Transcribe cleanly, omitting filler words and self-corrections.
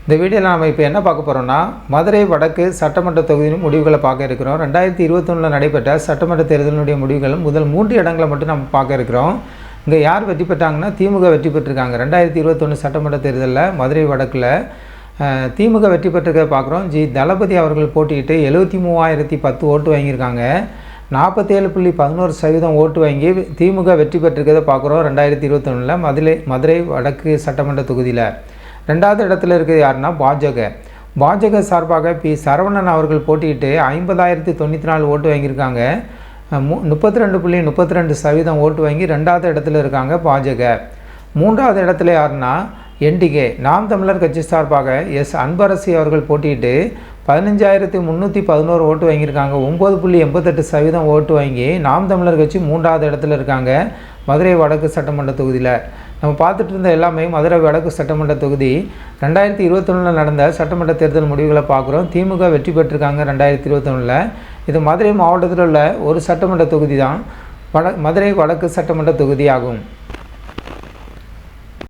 இந்த வீடியோவில் நாம் இப்போ என்ன பார்க்க போகிறோம்னா, மதுரை வடக்கு சட்டமன்ற தொகுதியின் முடிவுகளை பார்க்க இருக்கிறோம். 2021 நடைபெற்ற சட்டமன்ற தேர்தலினுடைய முடிவுகள் முதல் 3 இடங்களை மட்டும் நம்ம பார்க்க இருக்கிறோம். இங்கே யார் வெற்றி பெற்றாங்கன்னா, திமுக வெற்றி பெற்றிருக்காங்க. 2021 சட்டமன்ற தேர்தலில் மதுரை வடக்கில் திமுக வெற்றி பெற்றிருக்கிறத பார்க்குறோம். தளபதி அவர்கள் போட்டியிட்டு 73,010 ஓட்டு வாங்கியிருக்காங்க. 47.11% ஓட்டு வாங்கி திமுக வெற்றி பெற்றிருக்கிறத பார்க்குறோம். 2021 மதுரை வடக்கு சட்டமன்ற தொகுதியில் 2வது இடத்துல இருக்கிறது யாருன்னா பாஜக சார்பாக பி சரவணன் அவர்கள் போட்டியிட்டு 50,094 ஓட்டு வாங்கியிருக்காங்க. 32.32% ஓட்டு வாங்கி 2வது இடத்துல இருக்காங்க பாஜக. 3வது இடத்துல யாருன்னா என்டிகே நாம் தமிழர் கட்சி சார்பாக எஸ் அன்பரசி அவர்கள் போட்டியிட்டு 15,311 ஓட்டு வாங்கியிருக்காங்க. 9.88% ஓட்டு வாங்கி நாம் தமிழர் கட்சி 3வது இடத்துல இருக்காங்க மதுரை வடக்கு சட்டமன்ற தொகுதியில். நம்ம பார்த்துட்டு இருந்த எல்லாமே மதுரை வடக்கு சட்டமன்ற தொகுதி 2021 நடந்த சட்டமன்ற தேர்தல் முடிவுகளை பார்க்குறோம். திமுக வெற்றி பெற்றிருக்காங்க 2021. இது மதுரை மாவட்டத்தில் உள்ள ஒரு சட்டமன்ற தொகுதி தான் மதுரை வடக்கு சட்டமன்ற தொகுதி ஆகும்.